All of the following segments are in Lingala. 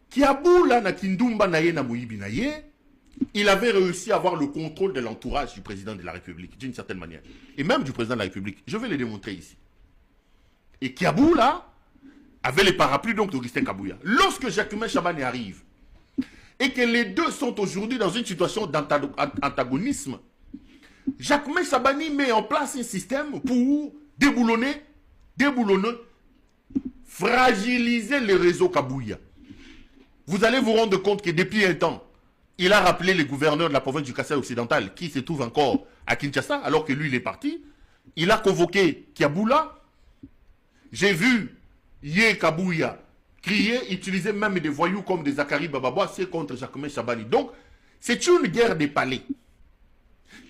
Kiaboula na Kindumba na ye na Moïbi na ye, il avait réussi à avoir le contrôle de l'entourage du président de la République, d'une certaine manière. Et même du président de la République. Je vais le démontrer ici. Et Kiaboula avait les parapluies donc d'Augustin Kabouya. Lorsque Jacquemain Chabani arrive, et que les deux sont aujourd'hui dans une situation d'antagonisme, Jacquemain Chabani met en place un système pour déboulonner, fragiliser le réseau Kabouya. Vous allez vous rendre compte que depuis un temps, il a rappelé les gouverneurs de la province du Kasaï occidental qui se trouve encore à Kinshasa, alors que lui il est parti. Il a convoqué Kiaboula. J'ai vu Yé Kabouya crier, utiliser même des voyous comme des Zakari Bababois, c'est contre Jacquemain Chabani. Donc, c'est une guerre des palais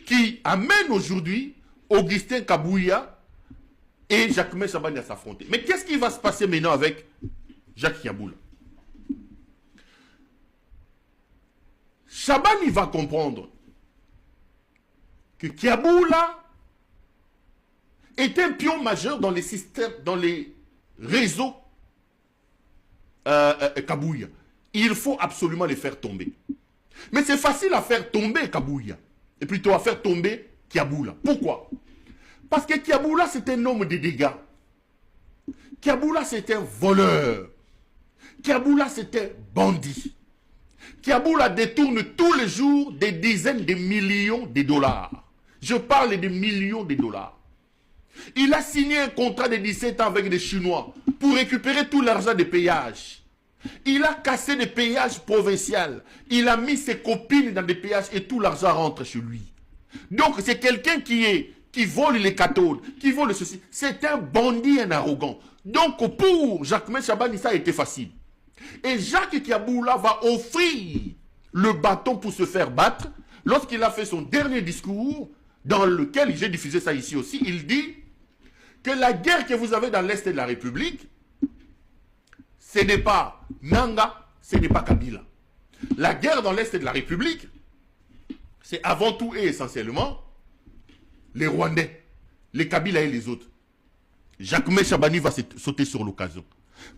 qui amène aujourd'hui Augustin Kabouya et Jacquemain Chabani à s'affronter. Mais qu'est-ce qui va se passer maintenant avec Jacques Kiaboula? Chabani va comprendre que Kiaboula est un pion majeur dans les systèmes, dans les réseaux Kabouya. Il faut absolument les faire tomber. Mais c'est facile à faire tomber Kabouya. Et plutôt à faire tomber Kiaboula. Pourquoi? Parce que Kiaboula c'est un homme de dégâts. Kiaboula c'est un voleur. Kiaboula c'est un bandit. Kiaboula détourne tous les jours des dizaines de millions de dollars. Je parle de millions de dollars. Il a signé un contrat de 17 ans avec des Chinois pour récupérer tout l'argent des péages. Il a cassé des péages provinciaux. Il a mis ses copines dans des péages et tout l'argent rentre chez lui. Donc c'est quelqu'un qui vole les cathodes, qui vole ceci. C'est un bandit, un arrogant. Donc pour Jacquemain Chabani, ça a été facile. Et Jacques Kiaboula va offrir le bâton pour se faire battre. Lorsqu'il a fait son dernier discours, dans lequel j'ai diffusé ça ici aussi, il dit que la guerre que vous avez dans l'Est de la République, ce n'est pas Nanga, ce n'est pas Kabila. La guerre dans l'Est de la République, c'est avant tout et essentiellement les Rwandais, les Kabila et les autres. Jacquemain Chabani va sauter sur l'occasion.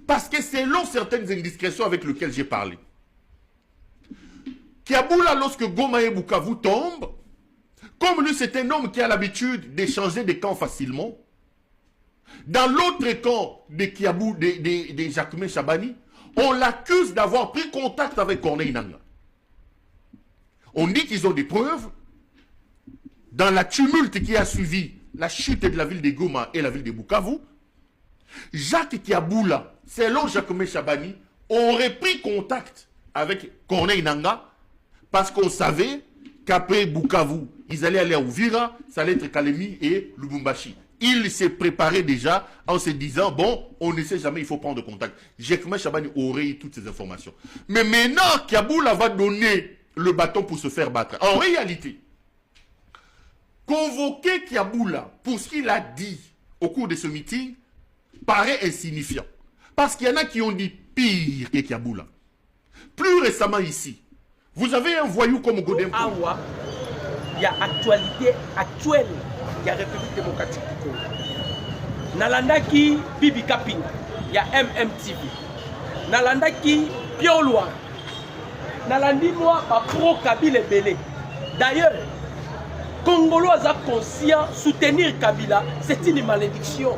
Parce que selon certaines indiscrétions avec lesquelles j'ai parlé, Kiaboula, lorsque Goma et Bukavu tombent, comme lui c'est un homme qui a l'habitude d'échanger des camps facilement, dans l'autre camp de Jacquemain Chabani, on l'accuse d'avoir pris contact avec Corneille Nangaa. On dit qu'ils ont des preuves. Dans la tumulte qui a suivi la chute de la ville de Goma et la ville de Bukavu, Jacques Kiaboula, selon Jacquemain Chabani, aurait pris contact avec Corneille Nangaa parce qu'on savait qu'après Bukavu, ils allaient aller à Uvira, ça allait être Kalemi et Lubumbashi. Il s'est préparé déjà en se disant, bon, on ne sait jamais, il faut prendre contact. Jacquemain Chabani aurait eu toutes ces informations. Mais maintenant, Kiaboula va donner le bâton pour se faire battre. En réalité, convoquer Kiaboula pour ce qu'il a dit au cours de ce meeting paraît insignifiant. Parce qu'il y en a qui ont dit pire que Kiaboula. Plus récemment ici, vous avez un voyou comme Godem. Awa, il y a actualité actuelle. Il y a République démocratique du Congo. Nalandaki Bibi Kaping, il y a MMTV. Nalandaki Piolwa. Nalandi moi pro Kabila Belé. D'ailleurs, Congolais a conscient soutenir Kabila, c'est une malédiction.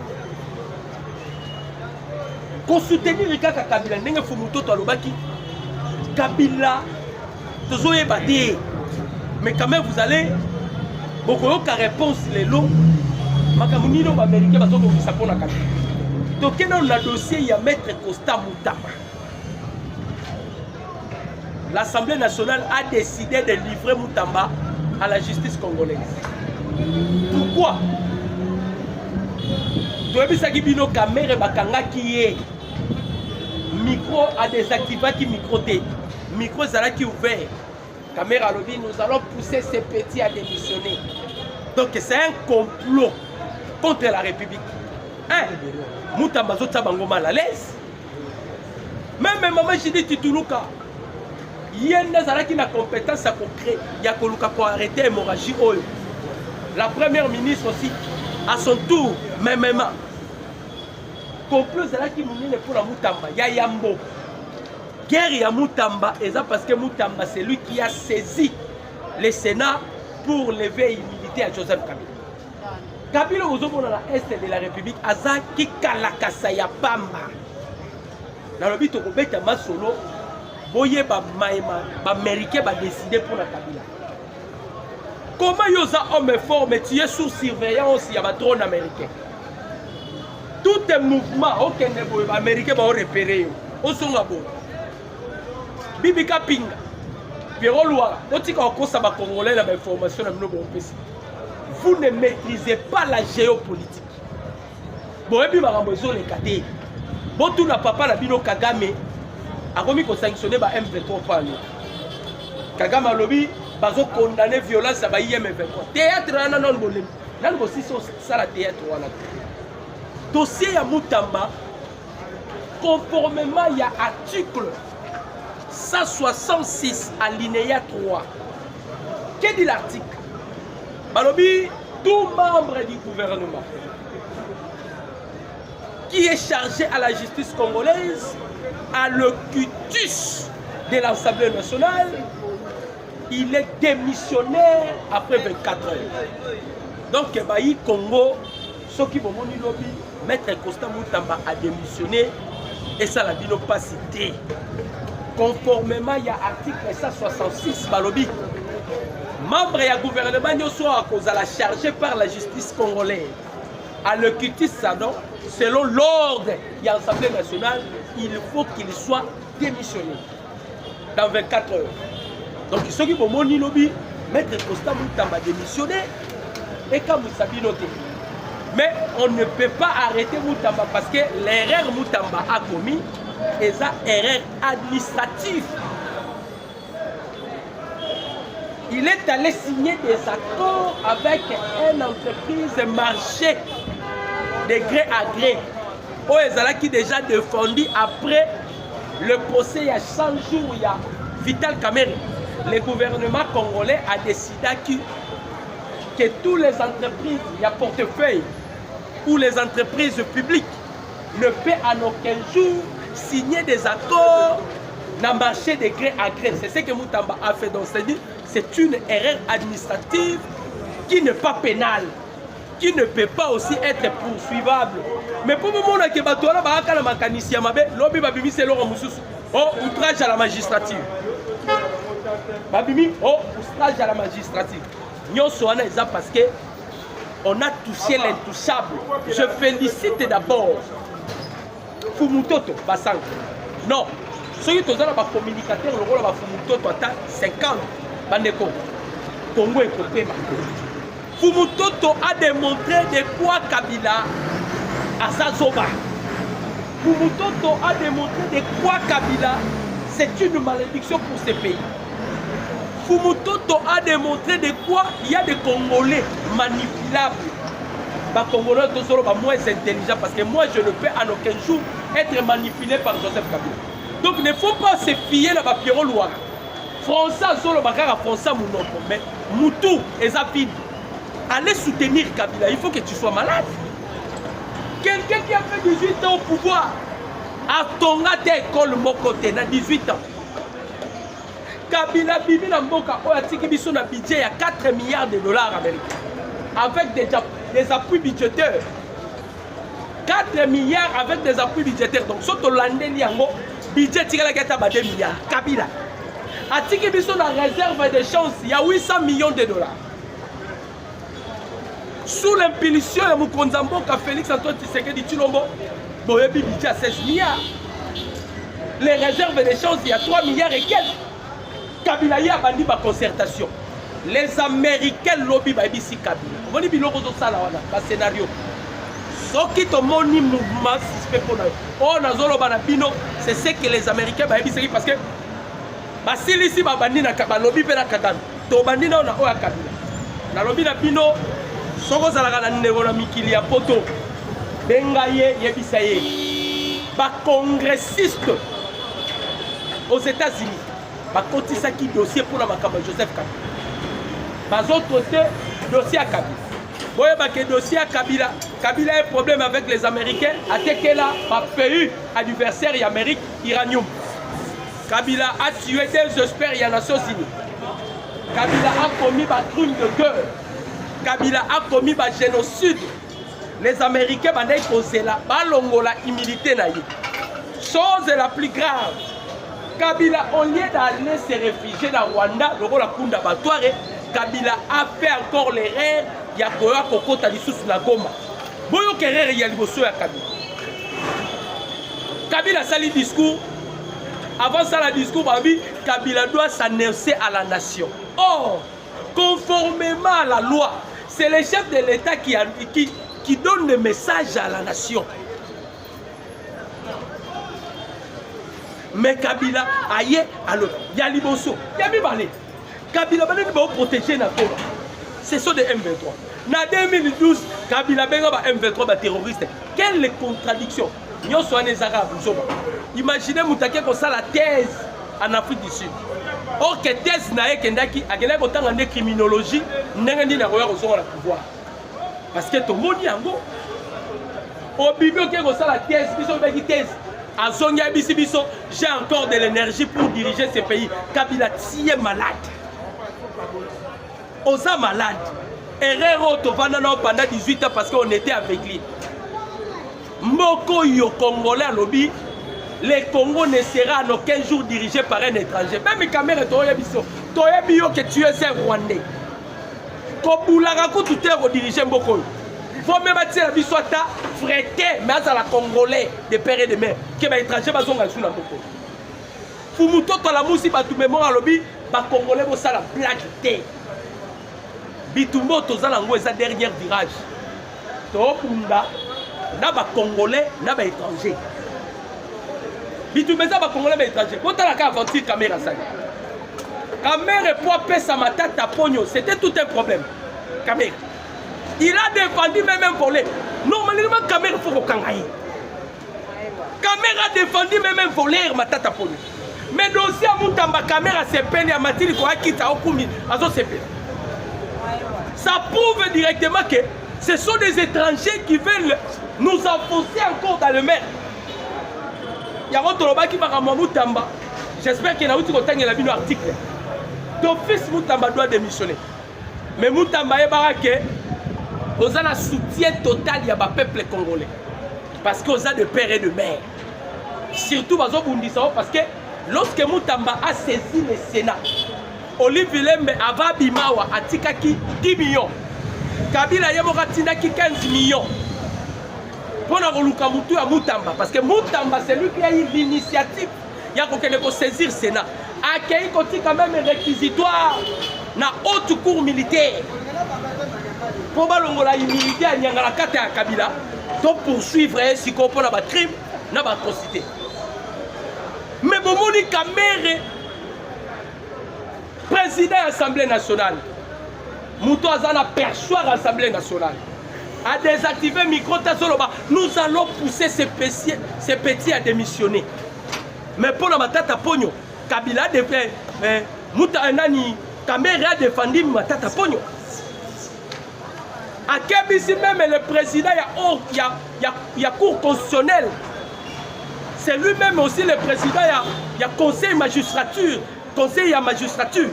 Qu'on soutenir Kabila, n'engue fumuto talobaki Kabila, tozoye bade. Mais quand même vous allez beaucoup de réponses les lots. Makamunino américain va donc ça pour la Kabila. Donc dans le dossier il y a maître Costa Moutama. L'Assemblée nationale a décidé de livrer Moutamba à la justice congolaise. Pourquoi? Bino Kamere Bakanga qui est micro a désactivé qui micro T. Micro Zala qui ouvert. Caméra Lobby, nous allons pousser ces petits à démissionner. Donc c'est un complot contre la République. Hein? Moutamba Zota Bango mal à l'aise. Même maman j'ai dit Tituluka. Il y a une compétence à créer. Il y a pour arrêter l'hémorragie. La première ministre aussi, à son tour, même. Complot qui nous pour la Moutamba. Il y a Yambo guerre ya Moutamba, et ça parce que Moutamba, c'est lui qui a saisi le Sénat pour lever l'immunité à Joseph Kabila. Kabila, aux hommes dans l'Est de la République, Aza qui kalakasa ya Bamba. Dans le but, on peut ma solo, boye ba maïma, ba américain ba décider pour la Kabila. Comment yosa homme fort, mais tu es sous surveillance, il y a un trône américain. Tout est mouvement, aucun ne américain va repérer. Au son à bon. Bibika Pinga, Pierrot Loire, Congolais la information vous ne maîtrisez pas la géopolitique. Bon, et puis les cadets. Bon, tout n'a pas la bino Kagame a remis qu'on sanctionne M23. Kagame a lobby, bazo condamné violence à M23. Théâtre, non, aussi ça la théâtre. Dossier à Moutamba, conformément à l'article 166 alinéa 3. Qu'est dit l'article? Balobi, tout membre du gouvernement qui est chargé à la justice congolaise, à l'ocutus de l'Assemblée nationale, il est démissionnaire après 24 heures. Donc, Baï Congo, ceux qui vont monter lobby, Maître Constant Moutamba a démissionné et ça l'a dit non pas cité. Conformément à l'article 166 Balobi, membre du gouvernement nous soit chargé par la justice congolaise à l'ocutus Sadon, selon l'ordre de l'Assemblée nationale, il faut qu'il soit démissionné dans 24 heures. Donc ceux qui vont monter lobby, Maître Constant Moutamba a démissionné et quand vous savez noter. Mais on ne peut pas arrêter Moutamba parce que l'erreur Moutamba a commis est une erreur administrative. Il est allé signer des accords avec une entreprise marché de gré à gré. Oezala qui déjà défendu après le procès il y a 100 jours, il y a Vital Kamerhe. Le gouvernement congolais a décidé que toutes les entreprises, il y a portefeuille, ou les entreprises publiques ne peuvent en aucun jour signer des accords dans le marché de gré à gré. C'est ce que Moutamba a fait. Donc, c'est une erreur administrative qui n'est pas pénale, qui ne peut pas aussi être poursuivable. Mais pour le moment, on a un mécanicien, outrage à la magistrature. Outrage à la magistrature. Parce que on a touché l'intouchable. Je félicite d'abord Fumutoto Basango. Non, ceux qui sont dans les communicateurs, le rôle de Fumutoto attend 50 Bandeko. Congo et Kopema. Fumutoto a démontré de quoi Kabila a Sazoba. Fumutoto a démontré de quoi Kabila c'est une malédiction pour ce pays. Fumutoto a démontré de quoi il y a des Congolais manipulables. Les Congolais sont moins intelligents parce que moi je ne peux en aucun jour être manipulé par Joseph Kabila. Donc il ne faut pas se fier à Pierrot Loire. Français solo bakara Français monoko mais Moutou et Zapine. Allez soutenir Kabila, il faut que tu sois malade. Quelqu'un qui a fait 18 ans au pouvoir a tombé à l'école mon côté dans 18 ans. Kabila Bibi Namboka a un budget à 4 milliards de dollars américains avec des appuis budgétaires. 4 milliards avec des appuis budgétaires. Donc, si on a un budget qui est 2 milliards, Kabila a une réserve de chance, il y a 800 millions de dollars. Sous l'impulsion de Moukonzamboka, Félix Antoine Tshisekedi Tshilombo, il y a un budget à 16 milliards. Les réserves de chance, il y a 3 milliards et quelques. Kabila y a bandi ba concertation. Les Américains lobby ba bisi Kabila. On dit biloko zo sala wana ba scénario. Soki to moni mouvement suspect pour nous. On a zolo bana bino, c'est ce que les Américains ba bisi parce que ba silisi ba bandi na ba lobby pe na Kagame. To bandi na ona oya Kabila. Na lobby na bino soko zala kana ndeko na mikili ya poto. Bengaye yebisa ye. Ba congressiste aux États-Unis. Bakoti saki dossier pour la Makamba Joseph Kabila. Bazot côté dossier à Kabila. Boye baké dossier à Kabila. Kabila a un problème avec les Américains. Atekela ba pays adversaire et Amérique Iranium. Kabila a tué des experts des Nations Unies. Kabila a commis des crimes de guerre. Kabila a commis des génocides. Les Américains ont causé la humilité. Chose la plus grave. Kabila, au lieu d'aller se réfugier dans Rwanda, le rôle de Batoire, Kabila a fait encore l'erreur. Il y a un kokota sous la goma. Boyo Kerere, il y a le bosso à Kabila. Kabila sali discours. Avant ça, le discours, Kabila doit s'annoncer à la nation. Or, conformément à la loi, c'est le chef de l'État qui donne le message à la nation. Mais Kabila, aïe, alors, il y a Liboso, il y a Bibale. Kabila, il va protéger la Congo. Ce sont des M23. En 2012, Kabila, il va M23 terroriste. Quelle contradiction. Nous sommes des Arabes. Imaginez Moutake comme ça la thèse en Afrique du Sud. Or que thèse n'a kendaki akela ko tanga de criminologie ndenge na roya ko la pouvoir. Parce que tout le monde yango au bibio ke ko ça la thèse biso beki thèse azonga biso j'ai encore de l'énergie pour diriger ce pays. Kabila est malade. Oza malade. Herrero tovanda pendant 18 ans parce qu'on était aveuglés. Moko yo Congolais à lobby, le Congo ne sera en aucun jour dirigé par un étranger. Même caméra toye biso, toye bio que tu es un Rwandais. Kobulaka ko tout est redirigé Mboko. Faut même bâtir la biso ta frère mais à la Congolais de père et de mère que ba étranger bazonga sous la Mboko. Fumuto to la musi ba tout mémoire à lobby, ba Congolais bo ça la blague té. Bitumbo to za lango eza dernier virage. To kunda na ba Congolais, na ba étranger. Bitumeza ba Congolais ba étranger. Quand la aventure caméra ça. Caméra pour pesa matata pogno, c'était tout un problème. Caméra. Il a défendu même volé. Normalement caméra faut qu'on kangaye. Caméra a défendu même volé matata pogno. Mais dossier à Moutamba caméra c'est peine à matiri ko akita okumi azo c'est peine. Ça prouve directement que ce sont des étrangers qui veulent nous enfoncer encore dans le mer. Il y a un autre qui va ramener Moutamba. J'espère qu'il y a un autre qui a un article. D'office, Moutamba doit démissionner. Mais Moutamba est baraqué. Vous avez un soutien total du peuple congolais. Parce que vous avez de père et de mère. Surtout, parce que lorsque Moutamba a saisi le Sénat, Olivier Lembe Ava Bimawa a tikaki 10 millions. Kabila Yamoka Tindaki 15 millions. Pour Luka Moutou à Moutamba. Parce que Moutamba, c'est lui qui a eu l'initiative. Il y a quelqu'un qui saisir le Sénat. Accueilli quand même un réquisitoire dans la haute cour militaire. Pour la militaire, il y a la carte à Kabila. Donc poursuivre si on comprend le crime, n'a pas atrocité. Mais bon, Moni Kamere, président de l'Assemblée nationale, Moutou Azana perchoir l'Assemblée nationale, a désactivé micro Tazoloba. Nous allons pousser ces petits à démissionner. Mais pour la Matata Pogno, Kabila devait Moutanani, Kamere a défendu Matata Pogno. À Kébisi même le président, il y a cour constitutionnelle. C'est lui-même aussi le président, il y a conseil magistrature. Conseil à magistrature.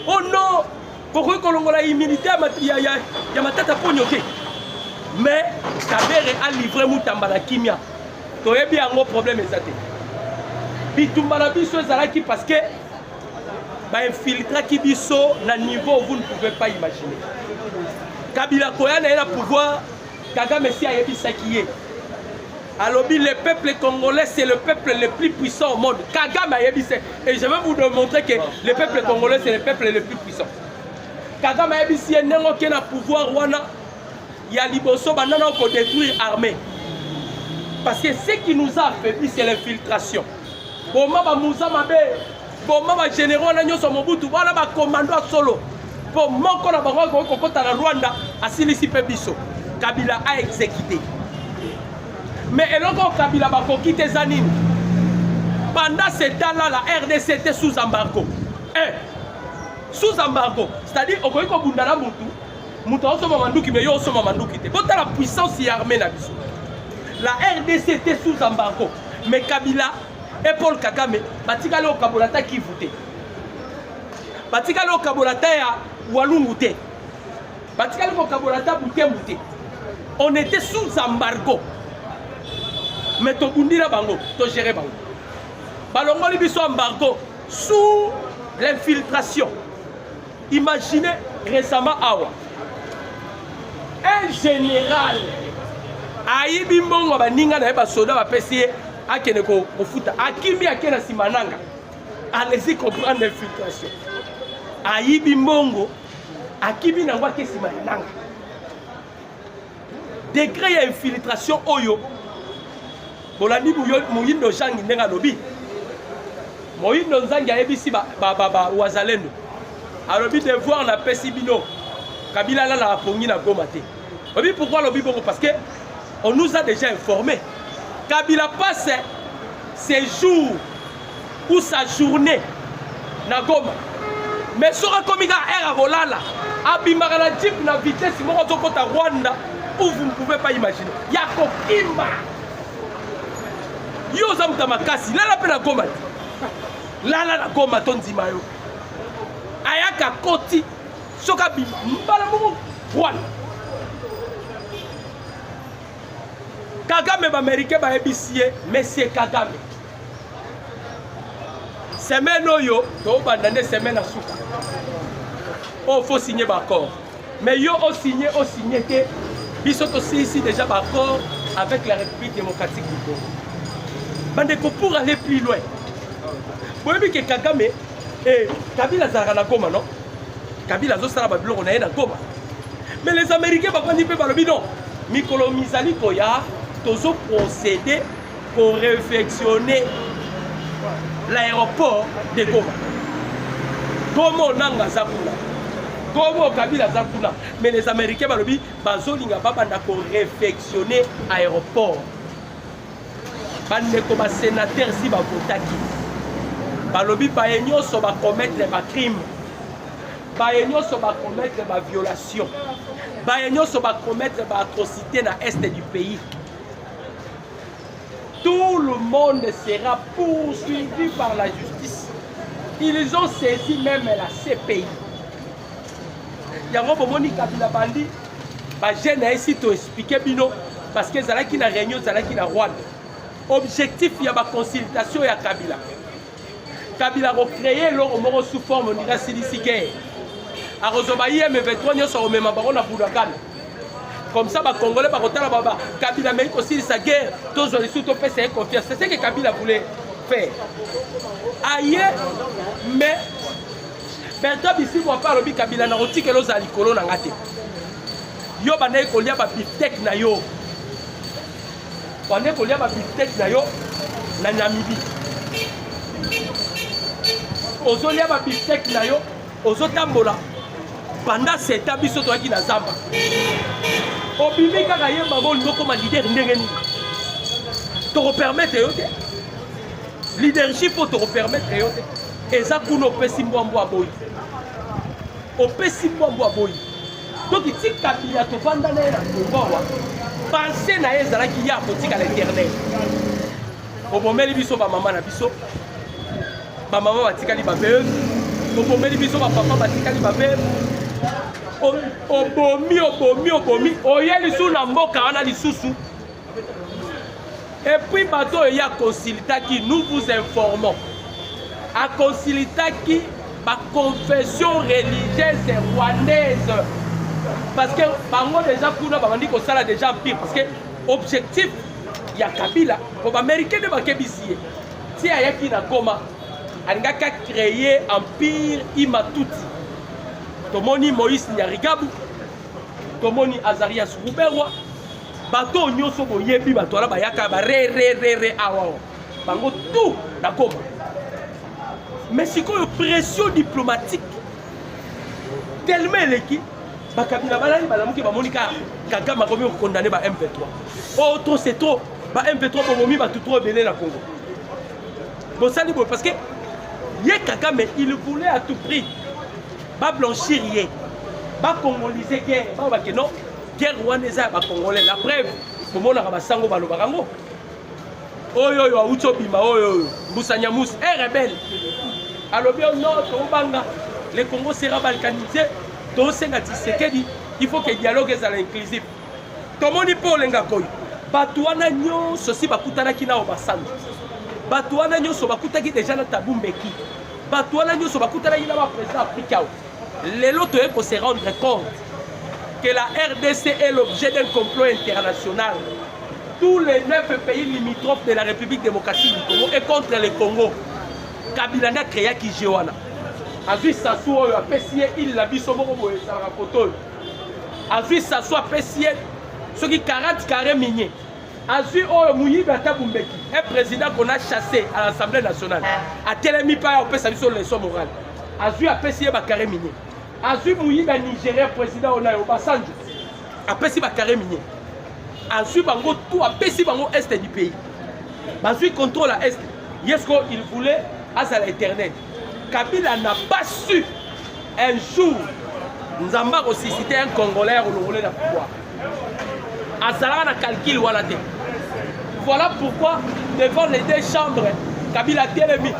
Oh non, pour que la immunité, il y a Matata Pogno. Mais Kabere a livré Moutamba la Kimia. Il y a un gros problème. Bitumba biso ezalaki parce que infiltré qui biso na niveau où vous ne pouvez pas imaginer. Kabila Koyana a le pouvoir, Kagame si a yebisaki ye. Alors le peuple congolais c'est le peuple le plus puissant au monde. Kagame a yebisé et je vais vous démontrer que le peuple congolais c'est le peuple le plus puissant. Kagame a yebisé nengo ke na pouvoir wana ya liboso banana ko détruire armée. Parce que ce qui nous a affaibli c'est l'infiltration. Bon, ma Moussa Mabe, bon, ma général, na nyoso Mobutu, voilà ma commando solo. Bon, mon qu'on a besoin de côté la Rwanda, à Silisi Pebiso, Kabila a exécuté. Mais et encore Kabila va quitter Zanine. Pendant ce temps-là, la RDC était sous embargo. Sous embargo, c'est-à-dire au Koyko Bundana Moutou, Moutou Osomo Mandouki, mais yo Osomo Mandouki. Bon, la puissance y armée na biso. La RDC était sous embargo, mais Kabila et Paul Kagame batikali au kabolata qui voté batikali au kabolata ya Walungu te batikali au kabolata Butembo te. On était sous embargo mais to bundira bango to gérer bango balongoli biso embargo sous l'infiltration. Imaginez récemment awa un général ayibi mbongo baninga na ba soda ba pesi akene ko futa akimi akena simananga allez-y comprendre l'infiltration ayibi mbongo akimi na ngwa ke simananga degré ya infiltration oyo bolandi muyindo jangi ndenga lobi moyindo nzangi ayebisi ba wazalendo alobi devoir na pesi bino Kabila là la pongi na Goma te. Obi pourquoi lobi bongo parce que on nous a déjà informé. Kabila passe ses jours ou sa journée na Goma. Mais sera comme il a air à volala. Abimara la jeep na vitesse moko to kota Rwanda où vous ne pouvez pas imaginer. Yako kimba. Yo zamuta makasi la pena Goma. La Goma tonzima yo. Ayaka koti soka bima mbala momo Rwanda. Kagame ba-américain ba-ébicier, Monsieur Kagame. Semaine oyo, to bandane semaine à souka. Oh, faut signer l'accord. Mais yo o signé que bisoto ici déjà l'accord avec la République démocratique du Congo. Bandeko pour aller plus loin. Vous voyez que Kagame et Kabila zara na Goma, non? Kabila zo sala ba biloko na Goma. Mais les Américains ba pas ni pe balobi non. Mikolo mizali koya tozo procéder pour réfectionner l'aéroport de Goma. Comment nanga zakuna? Comment Kabila zakuna? Mais les Américains balobi bazolinga babanda ko réfectionner aéroport. Bande ko ba sénateur si ba votaki. Balobi ba nyonso ba commettre ba crime. Ba nyonso ba commettre ba violation. Ba nyonso ba commettre ba atrocité na est du pays. Tout le monde sera poursuivi par la justice. Ils ont saisi même la CPI. Yango bomoni Kabila bandi ba jeune ici to expliquer bino parce que zalaki na réunion zalaki na Rwanda. Objectif ya ba consultation ya Kabila. Kabila a créé leur moro sous forme de Silisigue. A Rozobaï M23 nyo so mema baro na Boudakan. Comme ça, les Congolais, Kabila mérite aussi sa guerre. Tous les sous PCA confiance. C'est ce que Kabila voulait faire. Ailleurs, mais Bertrand ici, on parle de Kabila, on a dit que l'on a l'icône en gâté. Yo, on a dit qu'il y a un biftec na yo. On a dit qu'il y a un biftec na yo, na Namibie. Ozo y a un biftec na yo, ozo tambola. Pendant 7 ans, biso toaki na Zamba. Obimi kaka ye mabo loko ma leader ndenge ni. To permettre yo te. Leadership pour te permettre yo te. Eza kuno pesi mbwambo aboyi. Opesi mbwambo aboyi. Donc ti Kabila to vanda na na Kongo wa. Penser na ezala ki ya politique à l'internet. Obomeli biso ba mama na biso. Ba mama batikali ba veuve. Obomeli biso ba papa batikali ba veuve. Obomi, oyeli sous la mboka wana lisusu. Et puis bateau il y a consulta qui nous vous informons. A consulta qui ma confession religieuse rwandaise. Parce que bango déjà kuna bandi ko sala déjà pire parce que objectif ya Kabila pour américain de bakebisier. Si ayaki na Goma, angaka créer empire Imatuti. Tomoni Moïse Nyarigabu, Tomoni Azarias Ruberwa, bato nyoso boyebi bato ala bayaka ba re awa. Bango tout d'accord. Mais c'est quoi une pression diplomatique tellement éleki bakabila balali balamuki ba monika Kagame komi condamné ba M23. Oh trop c'est trop, ba M23 pour momi ba tout trop belé na Congo. Bon ça dit parce que ye Kagame il voulait à tout prix pas blanchir rien, pas congoliser guerre, pas que non, guerre rwandaise pas congolais. La preuve, pour moi on a basango balobarango. oyo yo auto bima oyo Moussanya Mouss est rebelle. Alors bien non, le Congo sera balkanisé. Donc c'est Tshisekedi, il faut que le dialogue soit inclusif. Tout le monde peut l'engakoy. Batouana nyo sosi bakutana kina obasandu. Batouana nyo so bakutaki déjà na tabou mbeki. Batouana nyo so bakutana kina ba président africain. Les lots pour se rendre compte que la RDC est l'objet d'un complot international. Tous les 9 pays limitrophes de la République démocratique du Congo et contre le Congo. Kabila n'a créé qui Géwana. Azui Sassou a pessié, il l'a biso moko boye sa rapoto. Azui Sassou a pessié ce qui 40 carrés miniers. Azui Oyo Mouyiba Tabumbeki, un président qu'on a chassé à l'Assemblée nationale. A Telemi pas au pesa biso leçon morale. Azui a pessié ba carré minier. Azui Mouyiba Nigérien président Onayo Obasanjo. A pessié ba carré minier. Azui bango tout a pessié bango est du pays. Azui contrôle à est. Yesko il voulait à l'éternel. Kabila n'a pas su un jour Nzamba aussi citer un Congolais ou le rouler dans le pouvoir. Azala n'a calcul ou la tête. Voilà pourquoi devant les deux chambres, Kabila Télémi,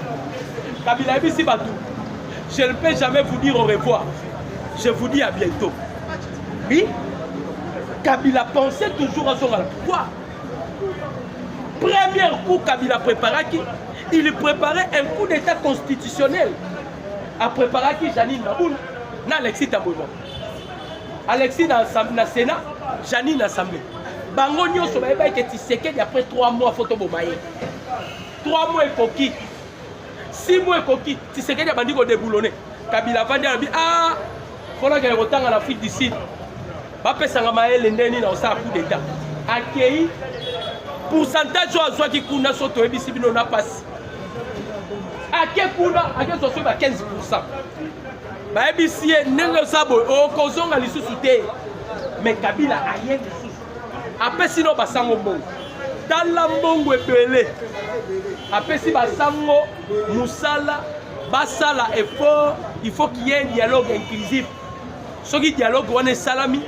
Kabila Bissi Batou, je ne peux jamais vous dire au revoir. Je vous dis à bientôt. Oui, Kabila pensait toujours à son pouvoir. Premier coup Kabila préparait qui? Il préparait un coup d'état constitutionnel à préparer qui Janine Naboun, na Alexis Tambouba. Alexis dans le Sénat, Janine l'Assemblée. Bango Nyoso Baïba qui Tshisekedi après 3 mois photo bomaye. 3 mois et coquille. 6 mois et coquille. Tshisekedi a bandi ko déboulonné. Kabila Vandi a dit ah, il faut qu'il y ait autant en Afrique du Sud. Bapé Sangamae l'Indéni dans un coup d'état. Accueilli. Pourcentage de gens qui kuna soto ebisi bino na passe. À quel kuna à quel soso ba 15%. Ba ebisi ndenge sabo o kozonga lisusu te. Mais Kabila ayen lisusu. Après sinon ba sango mbongo. Tala mbongo ebele. Après si ba sango musala basala effort, il faut qu'il y ait un dialogue inclusif. Ce qui dialogue on est salami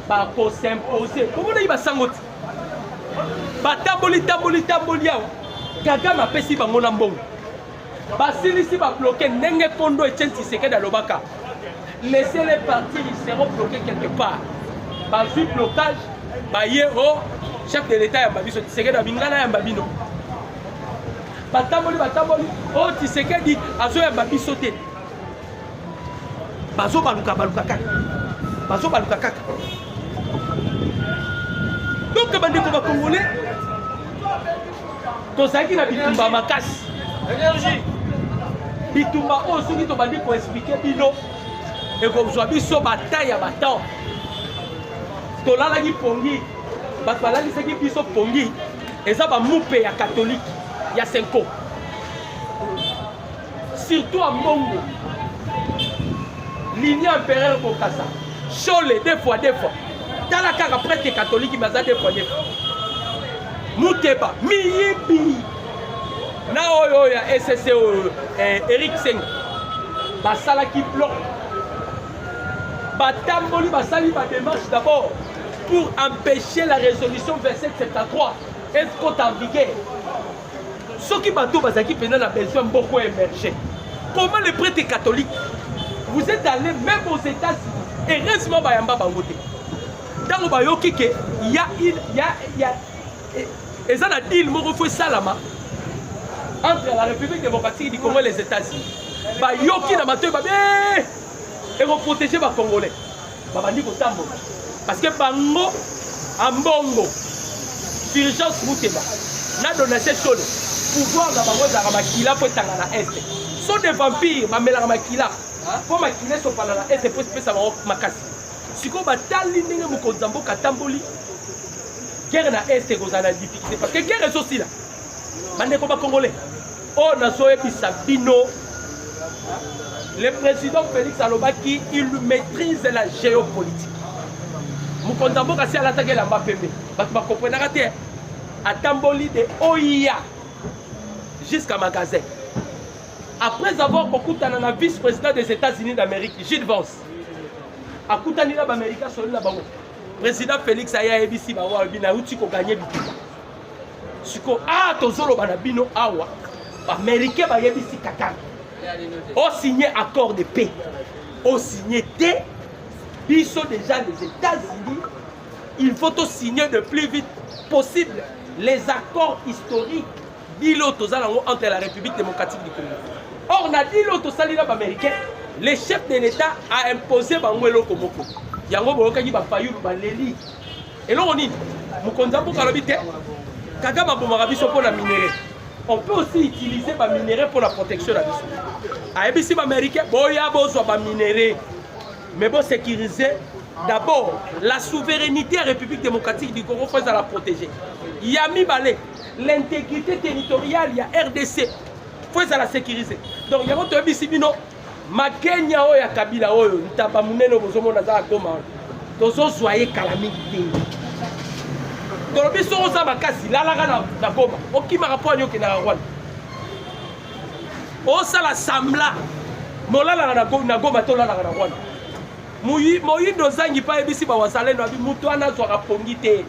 ba ko s'imposer. Comment on ba sango Batamboli yao Gaga ma pesi bango na mbongo basilisi ba bloqué ndenge kondo et Tshisekedi alobaka laissez-les partir, ils seront bloqués quelque part. Bazui blocage baye o chef de l'état ya babiso Tshisekedi abingana ya babino batamboli o Tshisekedi azo ya babiso te bazo baluka kaka donc bandeko ba congolais tozaki na bitumba makasi bitumba oyo soki tobandi koexplike bino ekozwa biso bataille ya batemps tolalaki pongi bato balalisaki biso pongi eza bamupe ya catholique ya senko surtout à Mongo ligne empereur Bokassa Chole deux fois tala kaka prêtre catholique baza deux fois Muteba miyibi na oyo ya SSC Eric Seng basalaki bloc batamboli basali ba démarche d'abord pour empêcher la résolution 2773 est en vigueur. Ce qui bateau bazaki pendant la besoin beaucoup émerger. Comment les prêtres catholiques vous êtes allés même aux États-Unis et heureusement bayamba bangote. Dans bayoki que il y a et ça a dit il me refait salama entre la République démocratique du Congo et les États-Unis. Bayoki na mato babé et vont protéger les Congolais. Babandi ko tambo parce que bango ambongo urgence muteba na donation chole pouvoir na bango za makila po tanga na est. Sont des vampires mamela makila. Pour makila so pala na est pour pesa bango makasi. Siko batali ndenge mukonzambo katamboli guerre na est kozana difficulté parce que guerre est aussi là. Bande ko ba congolais. Oh na so ebisa bino. Le président Félix Alobaki, il maîtrise la géopolitique. Mukonzambo kasi alatage la Mbapembe. Ba comprendre raté. A Tamboli de Oia jusqu'à Magasin. Après avoir beaucoup de vice-président des États-Unis d'Amérique, Gilles Vance. A Koutanina Bamérica sur la bango. Président Félix Aya Ebisi Bawa Bina Uti ko gagner bitumba. siko tozolo banabino awa américain bayebisi Kagame o signé accord de paix o signé té biso déjà les États-Unis il faut to signer le plus vite possible les accords historiques dilo tozalango entre la République démocratique du Congo. Or na dilo tosali na américain le chef de l'État a imposé bango eloko moko yango boyokaki bafayulu baleli eloko nini mokonzi mboka alobi te Kagame abomaka biso mpo na minéré. On peut aussi utiliser ba minéré pour la protection de la biso. Ayebisi ba américain boya bozwa ba minéré mais bon sécuriser d'abord la souveraineté à la République démocratique du Congo faut la protéger. Yami balé l'intégrité territoriale ya RDC faut la sécuriser. Donc yango to yebisi bino Makenya oyo ya Kabila oyo ntaba munene bozomona za Goma. Tozo soyez calamité. Tolobi soko za makasi lalaka na Goma okima rapport nyoke na Rwanda osala sambla molala na Goma to lalaka na Rwanda moyindo zangi pa ebisi ba wazalendo abi mutu ana zwa rapongi te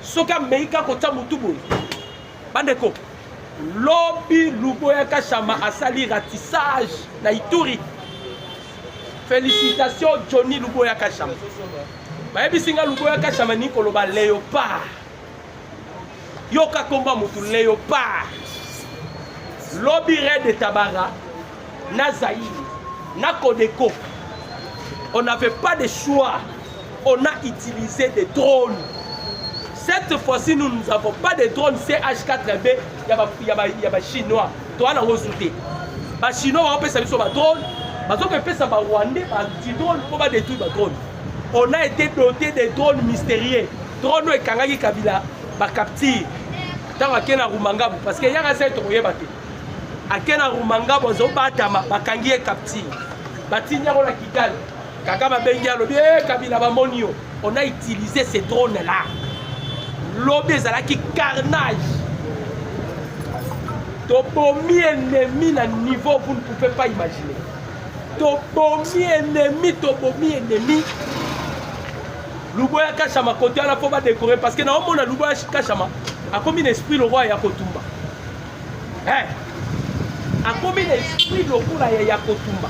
soka meika kota mutu boy bandeko lobi Luboya Kashama asali ratissage na Ituri. Félicitations Johnny Luboya Kashama. Bayebisinga Luboya Kashama ni koloba léopard. Yoka komba mutu léopard. Lobby Red de Tabara, na Zaïre, na Kodeko. On n'avait pas de choix. On a utilisé des drones. Cette fois-ci, nous n'avons pas de drones CH4B. Il y a des Chinois. Toi, on a reçu. Les Chinois ont fait des drones. Ils ont fait des Rwandais, des drones pour détruire des drones. On a été doté de drones mystérieux. Drones et Kangaki Kabila, capture. Tant qu'il y a Rumanga, parce qu'il y a un certain nombre de Akena Rumanga, ils ont bakangi capture. Batinya la Kigali. Kagame Bengia lobi Kabila Bamonio. On a utilisé ces drones là. Lobby ezalaki carnage. Tobomi ennemi na niveau vous ne pouvez pas imaginer. Tobomi ennemi. Luboya Kashama côté à la fois décorer parce que na omona Luboya Kashama a comme un esprit le roi ya Kotumba. A comme un esprit le roi ya Kotumba.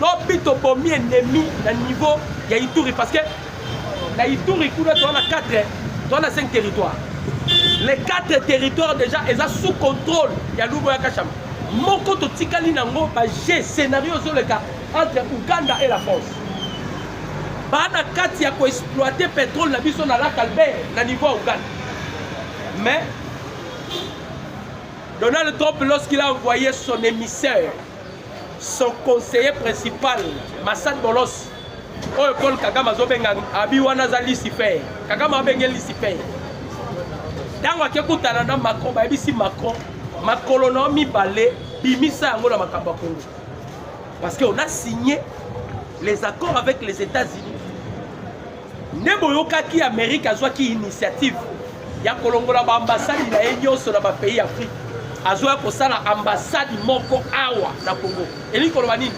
Lobby tobomi ennemi na niveau ya Ituri parce que na Ituri kuna to na 4 dans les 5 territoires. Les 4 territoires déjà sont sous contrôle. Il y a Luboya Kashama. Mon côté Tikali Nango, j'ai scénario sur le cas entre Ouganda et la France. Bana Kati a exploité pétrole na biso na lac Albert na niveau Ouganda. Mais Donald Trump, lorsqu'il a envoyé son émissaire, son conseiller principal, Massad Bolos, oyo Paul Kagame azobenga abi wana za Lucifer Kagame abenge Lucifer tango akekutana na Macron bayebisi Macron makolono mibale bimisa yango na makambo ya Congo parce qu'on a signé les accords avec les États-Unis. Neboyokaki Amérique azwaki initiative ya kolongola ba ambassade na nyonso na ba pays Afrique azwa kosala ambassade moko awa na Congo elikoloba nini.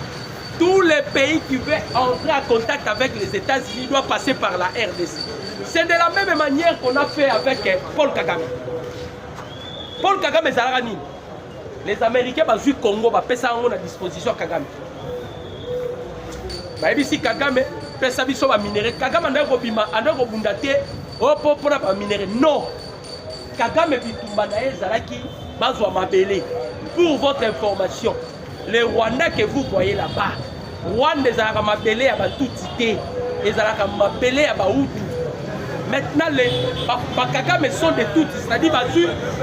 Tous les pays qui veulent entrer en contact avec les États-Unis doivent passer par la RDC. C'est de la même manière qu'on a fait avec Paul Kagame. Paul Kagame Zarani. Les Américains ont vu le Congo, ils ont à disposition Kagame. Si Kagame fait sa vie sur la minerai, Kagame a un pour la minerai. Non. Kagame Zaraki, pour votre information. Les Rwandais que vous voyez là-bas, Rwanda les Aramabélé à Batutité, les Aramabélé à Baoutou. Maintenant, les Bakagame sont de toutes, c'est-à-dire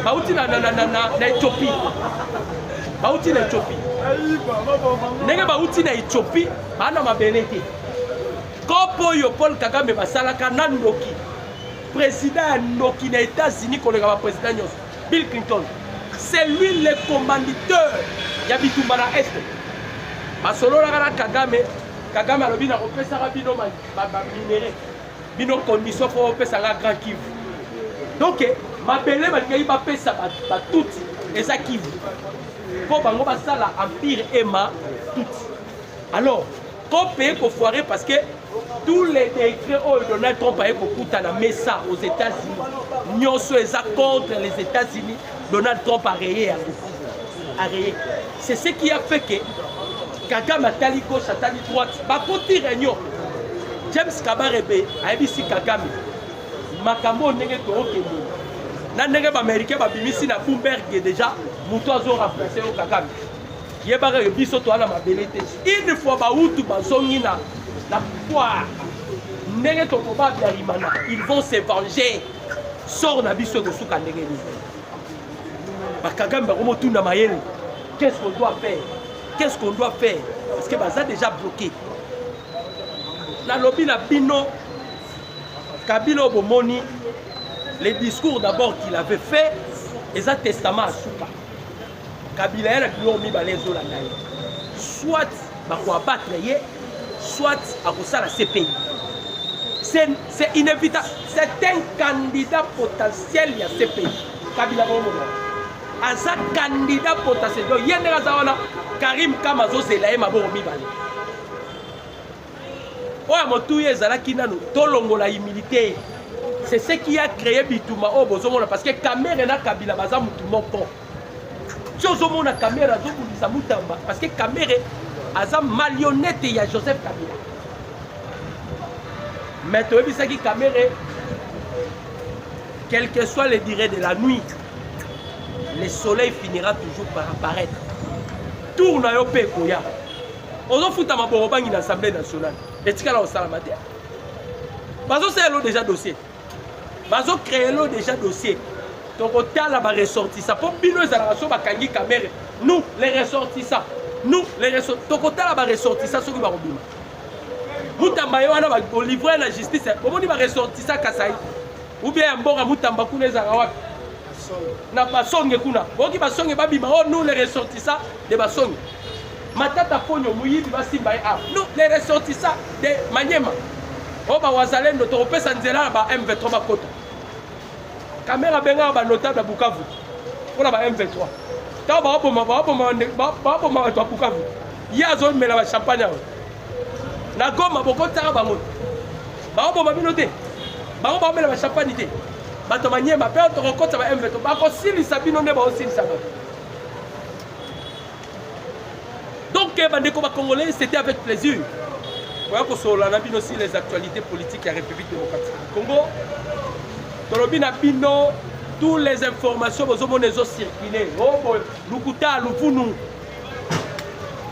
Baouti na Éthiopie. Baouti na Éthiopie. Nega Baouti na Éthiopie, Bana Mabélé. Kopo yo Paul Kagame Basalaka Nandoki, président Noki na États-Unis, collègue président Bill Clinton. C'est lui le commanditeur. Yabitumba na Est. Basolo la Kagame alobi na kopesa bino ba minéré. Bino condition pour opesa la Grand Kivu. Donc mabele balingi ba pesa ba tuti eza Kivu. Po bango basala empire ema tuti. Alors, ko payer ko foirer parce que tous les décrets où Donald Trump a écouté na Mesa aux États-Unis. Nyonso eza contre les États-Unis, Donald Trump a rayé. C'est ce qui a fait que Kagame atali gauche, atali droite, bakoti réunion. James Kabarebe a dit Kagame, makambo ndenge tookende. Na ndenge ba américain ba bimisi na Bloomberg déjà, muto azo remplacer au Kagame. Yebara biso to ala mabelete. Une fois ba utu bazongi na pouvoir. Ndenge to koba biarimana, ils vont se venger. Sort na biso ko suka ndenge ni. Ba Kagame ba komo tuna mayele. Qu'est-ce qu'on doit faire? Qu'est-ce qu'on doit faire? Parce que baza déjà bloqué. La lobby na bino Kabila Bomoni, les discours d'abord qu'il avait fait, et un testament à Souka. Kabila a mis les eaux là. Soit à battre, soit à la CPI. C'est inévitable. C'est un candidat potentiel à CPI. Kabila Bomoni. As un candidat potentiel. Donc, il y a Karim Kamazo Zelaye Maboromi Bale. Oya Motouye Zalaki Nano, Tolongola humilité. C'est ce qui a créé Bitouma au Bozomona parce que Kamere na Kabila Baza Moutoumoko. Tchozomona Kamere Zobulisa Moutamba parce que Kamere Aza marionnette ya Joseph Kabila. Mais tu vois qui Kamere, quel que soit le durée de la nuit, le soleil finira toujours par apparaître. Tourne à Yopé Koya. On a foutu ma borobangi dans l'Assemblée nationale. Et tu as au Salamate. Bazo c'est l'eau déjà dossier. Bazo créé l'eau déjà dossier. Donc on t'a la ressortissant. Pour bino les alarations bakangi kamere. Nous les ressortissants. Nous les ressortissants. Donc on t'a la ressortissant sur qui va robima. Moutamba yoana va livrer la justice. Comment on va ressortissant Kasaï? Ou bien mbora Moutamba kuna zarawa. Na basonge kuna. Boki basonge babima. Oh nous les ressortissants de basonge. Matata Ponyo Mouyibi Basimba a. Nous, les ressortissants de Maniema. Oba Wazalendo, Toropé Sanzela, M23 Bakota. Caméra Benga, notable à Bukavu. Pour la M23. Taba Obama, Bukavu. Yazon, mais la champagne. Na Goma, Bokota, Bamon. Baobama Minoté. Baobama la champagne. Batomaniema, Père Torokota, M23. Bako Sili Sabino Neba aussi, Sabino. Donc, les Congolais, c'était avec plaisir. Voilà que sur la Nabino aussi les actualités politiques de la République démocratique du Congo. Torobina Bino, toutes les informations vous ont circulé. Lukuta, Lupunu.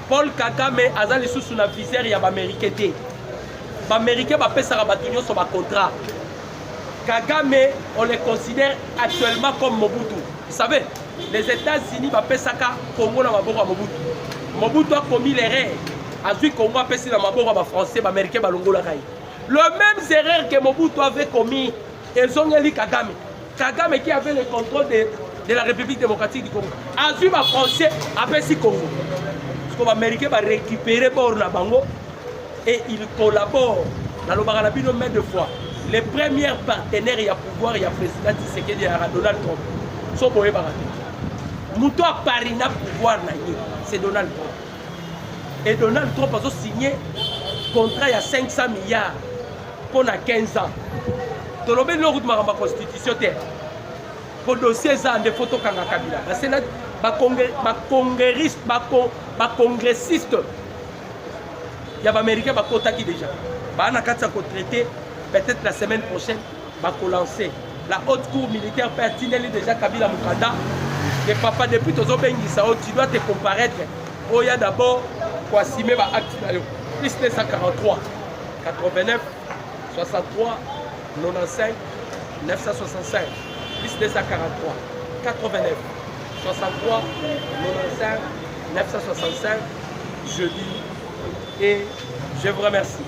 Paul Kagame, Azali sous la visère, il y a l'Américain. L'Américain va payer sa bâtonnière sur ma contrat. Kagame, on les considère actuellement comme Mobutu. Vous savez, les États-Unis vont payer ça Congo dans Mobutu. Mobutu a commis l'erreur. Ensuite, Congo a passé dans ma bourre à français, américain, Balongo la Rai. Le même erreur que Mobutu avait commis, ils ont élu Kagame. Kagame qui avait le contrôle de la République démocratique du Congo. Ensuite, les Français a passé Congo. Parce que les Américains vont récupérer Bor Nabango et ils collaborent dans le Baralabino mais deux fois. Les premiers partenaires, il y a pouvoir, il y a président Tshisekedi, il y a Donald Trump. Ils sont boyés par Mouto a parina pouvoir, c'est Donald Trump. Et Donald Trump a signé un contrat il y a 500 milliards pour 15 ans. Tu as vu la constitution pour le dossier de photos Kanga Kabila. Les congressistes, il y a des Américains qui déjà. Il y a traité peut-être la semaine prochaine, il va lancer. La haute cour militaire pertinente déjà Kabila Mukanda. Et papa, depuis que tu dois te comparaître. Il y a d'abord Kwasime va acte plus 943, 89, 63, 95, 965, plus 943, 89, 63, 95, 965, je dis et je vous remercie.